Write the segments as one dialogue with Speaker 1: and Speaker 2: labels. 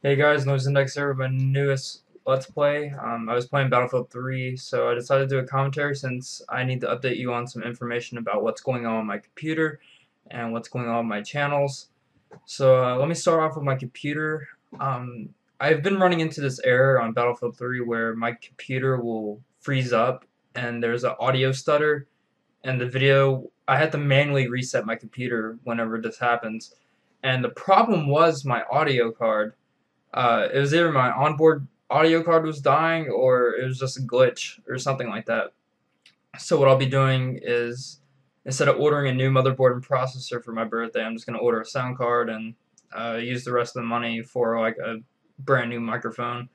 Speaker 1: Hey guys, Noize Index here with my newest Let's Play. I was playing Battlefield 3, so I decided to do a commentary since I need to update you on some information about what's going on my computer and what's going on with my channels. So let me start off with my computer. I've been running into this error on Battlefield 3 where my computer will freeze up and there's an audio stutter and the video. I had to manually reset my computer whenever this happens. And the problem was my audio card. It was either my onboard audio card was dying or it was just a glitch or something like that. So what I'll be doing is instead of ordering a new motherboard and processor for my birthday, I'm just going to order a sound card and use the rest of the money for like a brand new microphone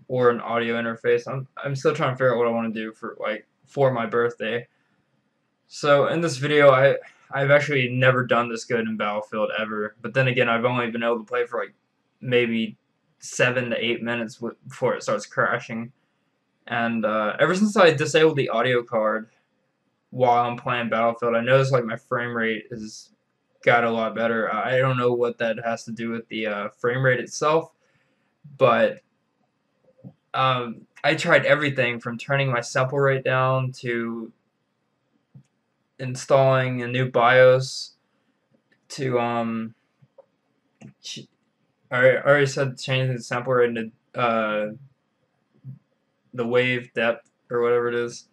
Speaker 1: or an audio interface. I'm still trying to figure out what I want to do for my birthday. So in this video, I've actually never done this good in Battlefield ever. But then again, I've only been able to play for like maybe 7 to 8 minutes before it starts crashing. And ever since I disabled the audio card while I'm playing Battlefield, I noticed like my frame rate has got a lot better. I don't know what that has to do with the frame rate itself, but I tried everything from turning my sample rate down to installing a new BIOS to I already said changing the sample rate to the wave depth or whatever it is.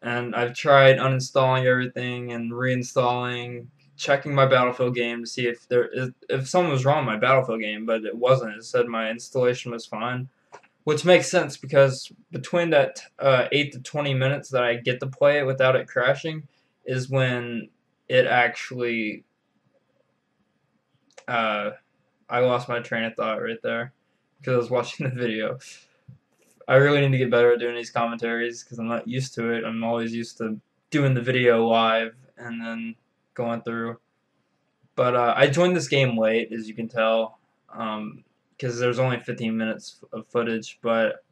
Speaker 1: And I've tried uninstalling everything and reinstalling, checking my Battlefield game to see if something was wrong with my Battlefield game, but it wasn't. It said my installation was fine, which makes sense because between that 8 to 20 minutes that I get to play it without it crashing is when it actually I lost my train of thought right there because I was watching the video. I really need to get better at doing these commentaries because I'm not used to it. I'm always used to doing the video live and then going through. But I joined this game late, as you can tell, because there's only 15 minutes of footage. But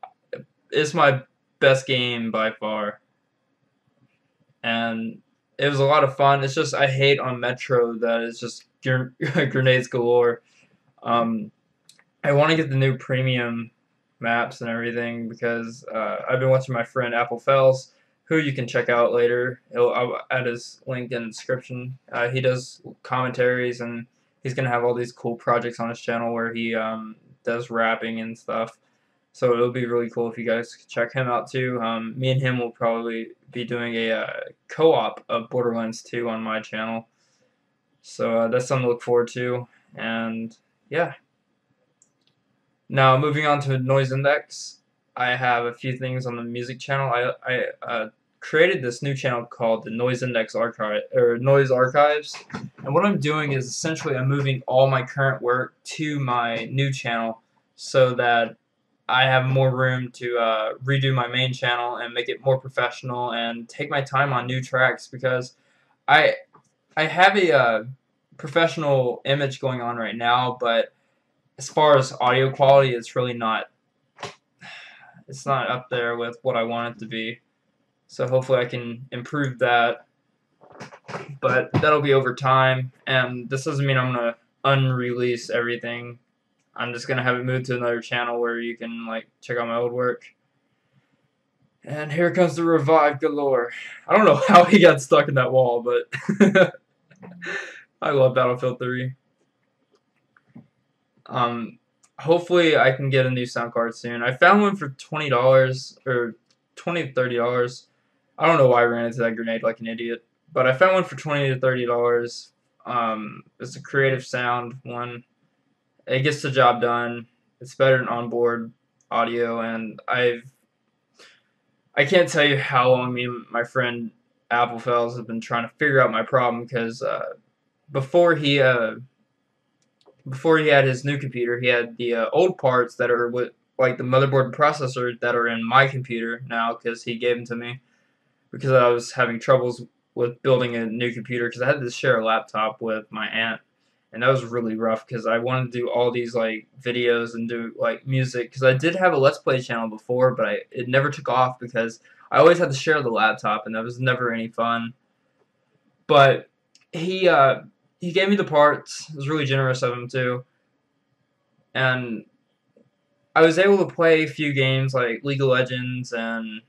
Speaker 1: it's my best game by far, and it was a lot of fun. It's just I hate on Metro that it's just grenades galore. Um, I want to get the new premium maps and everything because I've been watching my friend Apple Fells, who you can check out later. I'll add his link in the description. He does commentaries and he's gonna have all these cool projects on his channel where he does rapping and stuff. So it'll be really cool if you guys check him out too. Me and him will probably be doing a co-op of Borderlands 2 on my channel. So that's something to look forward to. And yeah. Now, moving on to Noize Index, I have a few things on the music channel. I created this new channel called the Noize Index Archive or Noise Archives, and what I'm doing is essentially I'm moving all my current work to my new channel so that I have more room to redo my main channel and make it more professional and take my time on new tracks because I I have a professional image going on right now, but as far as audio quality, it's not up there with what I want it to be. So hopefully I can improve that, but that'll be over time. And this doesn't mean I'm gonna unrelease everything. I'm just gonna have it moved to another channel where you can like check out my old work. And here comes the revive galore. I don't know how he got stuck in that wall, but I love Battlefield 3. Um, Hopefully I can get a new sound card soon. I found one for $20 or $20 to $30. I don't know why I ran into that grenade like an idiot, but I found one for $20 to $30. It's a creative sound one. It gets the job done. It's better than onboard audio, and I can't tell you how long me and my friend Apple Fells have been trying to figure out my problem because before he before he had his new computer, he had the old parts that are with like the motherboard and processor that are in my computer now because he gave them to me because I was having troubles with building a new computer because I had to share a laptop with my aunt, and that was really rough because I wanted to do all these like videos and do like music because I did have a Let's Play channel before, but it never took off because I always had to share the laptop and that was never any fun. But he he gave me the parts. It was really generous of him too. and I was able to play a few games like League of Legends and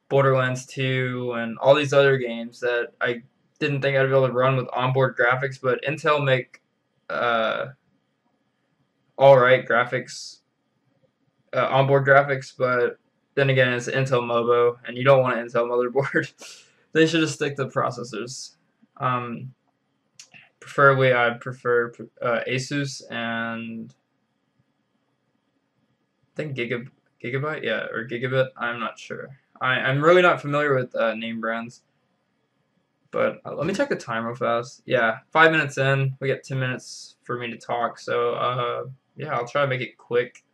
Speaker 1: Borderlands 2 and all these other games that I didn't think I'd be able to run with onboard graphics, but Intel make uh, alright graphics, onboard graphics, but then again, it's Intel Mobo, and you don't want an Intel motherboard. They should just stick to processors. Um, Preferably, I'd prefer Asus and I think Gigabyte, yeah, or Gigabit. I'm not sure. I'm really not familiar with name brands. But let me check the time real fast. Yeah, 5 minutes in, we get 2 minutes for me to talk. So yeah, I'll try to make it quick.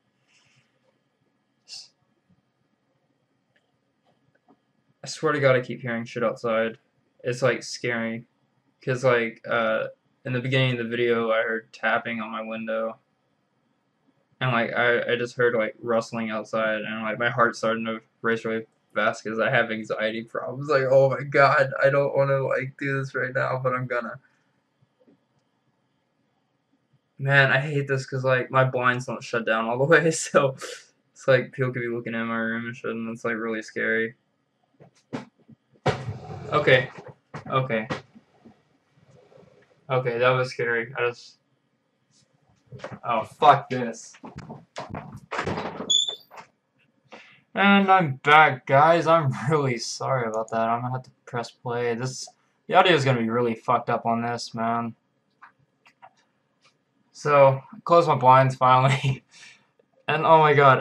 Speaker 1: I swear to God, I keep hearing shit outside. It's like scary, cause like in the beginning of the video, I heard tapping on my window, and like I just heard like rustling outside, and like my heart's starting to race really fast because I have anxiety problems. Like, oh my God, I don't want to like do this right now, but I'm gonna. Man, I hate this because like my blinds don't shut down all the way, so it's like people could be looking in my room and shit, and it's like really scary. Okay, okay, okay, that was scary. I just, oh fuck this. And I'm back, guys. I'm really sorry about that. I'm gonna have to press play. The audio is gonna be really fucked up on this, man. So, I closed my blinds finally, and oh my God,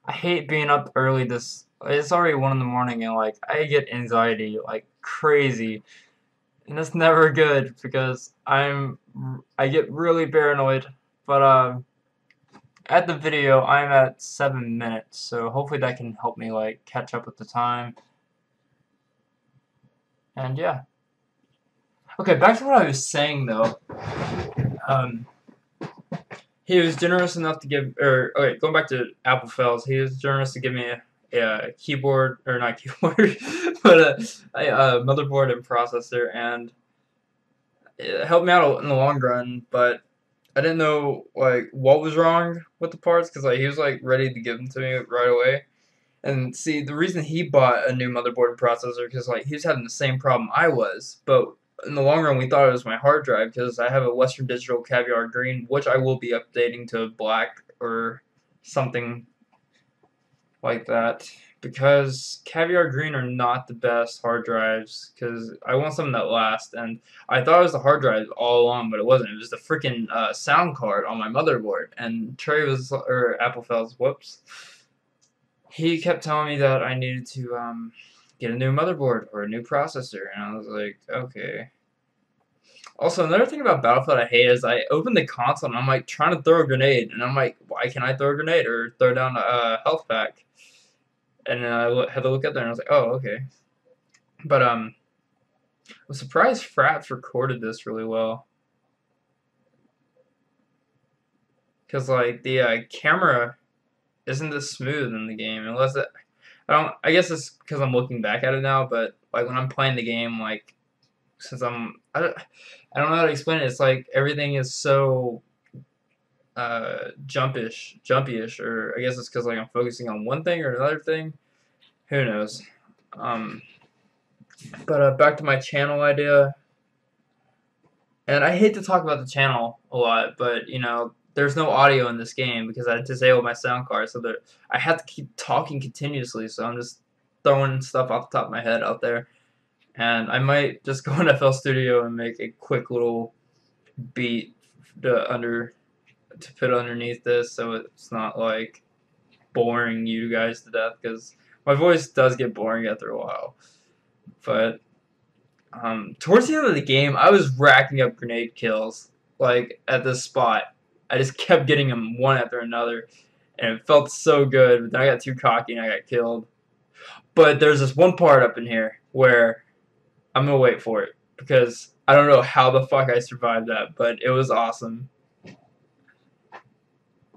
Speaker 1: I hate being up early. It's already 1 in the morning, and like I get anxiety like crazy, and it's never good because I get really paranoid. But at the video, I'm at 7 minutes, so hopefully that can help me like catch up with the time. And yeah, okay, back to what I was saying though. Um, he was generous enough to give, or okay, going back to Apple Fails, he was generous to give me a keyboard, or not keyboard, but a motherboard and processor, and it helped me out in the long run. But I didn't know like what was wrong with the parts because like he was like ready to give them to me right away. And see, the reason he bought a new motherboard and processor because like he was having the same problem I was, but in the long run we thought it was my hard drive because I have a Western Digital Caviar Green, which I will be updating to black or something like that because Caviar Green are not the best hard drives because I want something that lasts, and I thought it was the hard drive all along, but it wasn't. It was the freaking sound card on my motherboard, and Trey was, or Apple Fells, whoops, he kept telling me that I needed to get a new motherboard or a new processor, and I was like, okay. Also, another thing about Battlefield I hate is I open the console and I'm like trying to throw a grenade, and I'm like, why can't I throw a grenade or throw down a health pack? And then I had to look up there and I was like, oh, okay. But I was surprised Fraps recorded this really well, because like the camera isn't this smooth in the game unless it. I guess it's because I'm looking back at it now, but like when I'm playing the game, like since I don't know how to explain it. It's like everything is so jumpy-ish, or I guess it's because like I'm focusing on one thing or another thing. Who knows? Um, but back to my channel idea, and I hate to talk about the channel a lot, but you know, there's no audio in this game because I disabled my sound card, so that I have to keep talking continuously. So I'm just throwing stuff off the top of my head out there, and I might just go in FL Studio and make a quick little beat to put underneath this, so it's not like boring you guys to death, because my voice does get boring after a while. But towards the end of the game, I was racking up grenade kills like at this spot. I just kept getting them one after another, and it felt so good. But then I got too cocky and I got killed. But there's this one part up in here where I'm gonna wait for it because I don't know how the fuck I survived that, but it was awesome.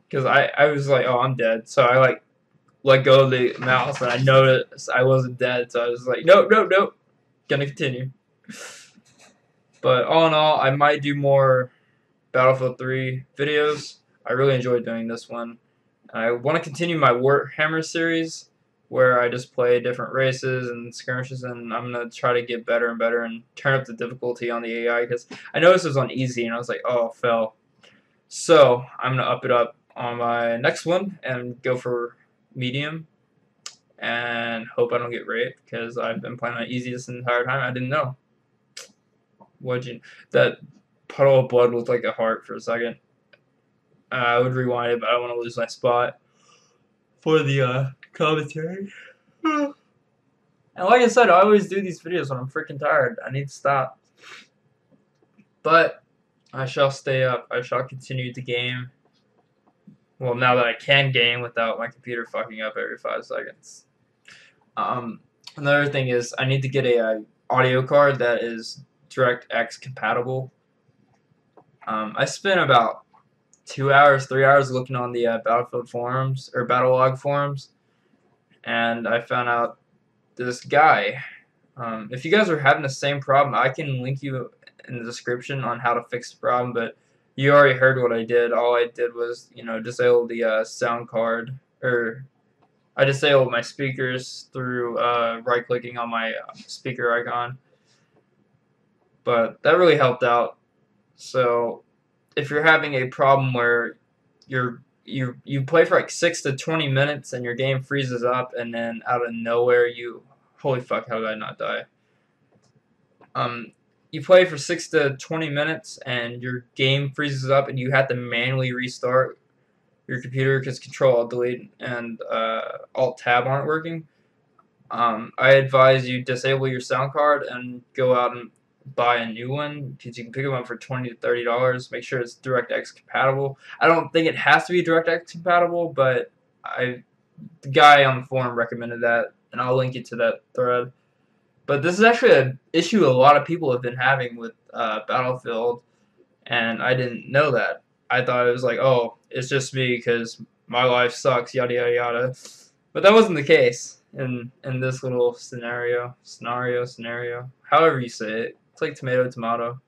Speaker 1: Because I was like, oh, I'm dead. So I like let go of the mouse, and I noticed I wasn't dead. So I was like, nope, nope, nope. Gonna continue. But all in all, I might do more Battlefield 3 videos. I really enjoyed doing this one. I want to continue my Warhammer series where I just play different races and skirmishes, and I'm going to try to get better and better and turn up the difficulty on the AI because I noticed it was on easy and I was like, oh, fell. So I'm going to up it up on my next one and go for medium and hope I don't get raped because I've been playing on easy this entire time. I didn't know. That puddle of blood looked like a heart for a second. I would rewind it, but I don't want to lose my spot for the commentary. And like I said, I always do these videos when I'm freaking tired. I need to stop. But I shall stay up. I shall continue to game. Well, now that I can game without my computer fucking up every 5 seconds. Another thing is I need to get a audio card that is DirectX compatible. I spent about 2 hours, 3 hours looking on the Battlefield forums or Battlelog forums, and I found out this guy. If you guys are having the same problem, I can link you in the description on how to fix the problem. But you already heard what I did. All I did was, disable the sound card, or I disabled my speakers through right-clicking on my speaker icon. But that really helped out. So if you're having a problem where you play for like 6 to 20 minutes and your game freezes up, and then out of nowhere holy fuck, how did I not die? You play for 6 to 20 minutes and your game freezes up and you have to manually restart your computer because Control Alt Delete and Alt Tab aren't working. I advise you disable your sound card and go out and buy a new one because you can pick them up for $20 to $30. Make sure it's DirectX compatible. I don't think it has to be DirectX compatible, but the guy on the forum recommended that, and I'll link you to that thread. But this is actually an issue a lot of people have been having with Battlefield, and I didn't know that. I thought it was like, oh, it's just me because my life sucks, yada yada yada. But that wasn't the case in this little scenario, however you say it. It's like tomato.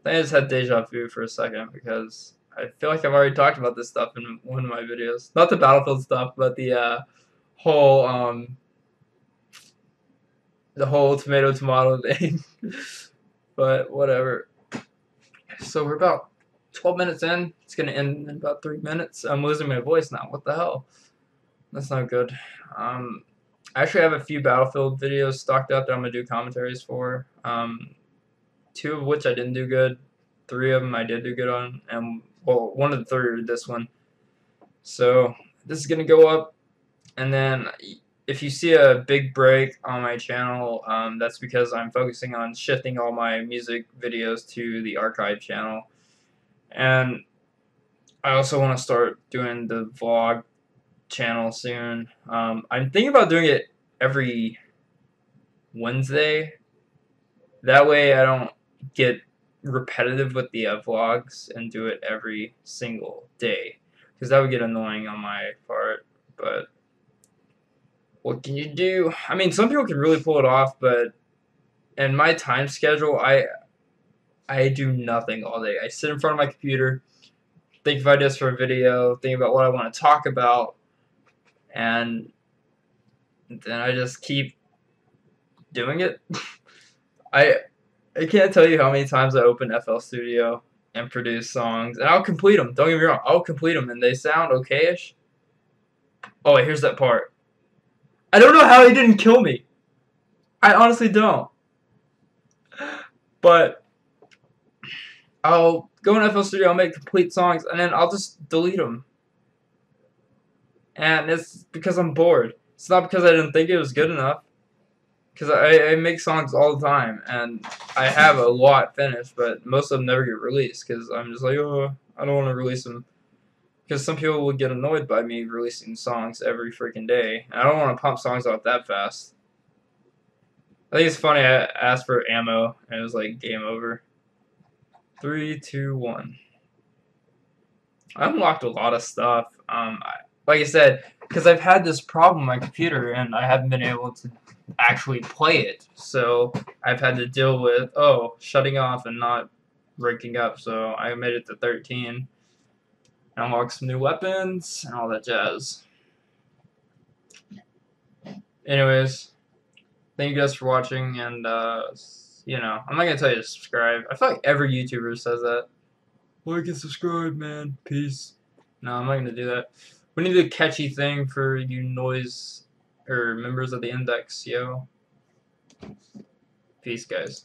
Speaker 1: I just had deja vu for a second because I feel like I've already talked about this stuff in one of my videos. Not the Battlefield stuff, but the whole tomato thing. But whatever. So we're about 12 minutes in. It's gonna end in about 3 minutes. I'm losing my voice now. What the hell? That's not good. I actually have a few Battlefield videos stocked up that I'm gonna do commentaries for. 2 of which I didn't do good. 3 of them I did do good on, and well, 1 of the 3 are this one. So this is gonna go up, and then if you see a big break on my channel, that's because I'm focusing on shifting all my music videos to the archive channel, and I also want to start doing the vlog channel soon. I'm thinking about doing it every Wednesday. That way I don't get repetitive with the vlogs and do it every single day, because that would get annoying on my part. But what can you do? I mean, some people can really pull it off, but in my time schedule, I do nothing all day. I sit in front of my computer, think of ideas for a video, think about what I want to talk about, and then I just keep doing it. I can't tell you how many times I open FL Studio and produce songs, and I'll complete them. Don't get me wrong, I'll complete them, and they sound okay-ish. Oh wait, here's that part. I don't know how he didn't kill me. I honestly don't. But I'll go in FL Studio, I'll make complete songs, and then I'll just delete them. And it's because I'm bored. It's not because I didn't think it was good enough. Because I make songs all the time, and I have a lot finished, but most of them never get released because I'm just like, oh, I don't want to release them. Because some people would get annoyed by me releasing songs every freaking day. And I don't want to pump songs out that fast. I think it's funny, I asked for ammo, and it was like, game over. 3, 2, 1. I unlocked a lot of stuff. Like I said, because I've had this problem on my computer, and I haven't been able to actually play it. So I've had to deal with, shutting off and not ranking up. So I made it to 13. and unlock some new weapons and all that jazz. Anyways, thank you guys for watching, and you know, I'm not gonna tell you to subscribe. I feel like every YouTuber says that. Like and subscribe, man. Peace. No, I'm not gonna do that. We need a catchy thing for you noise or members of the index, yo. Peace, guys.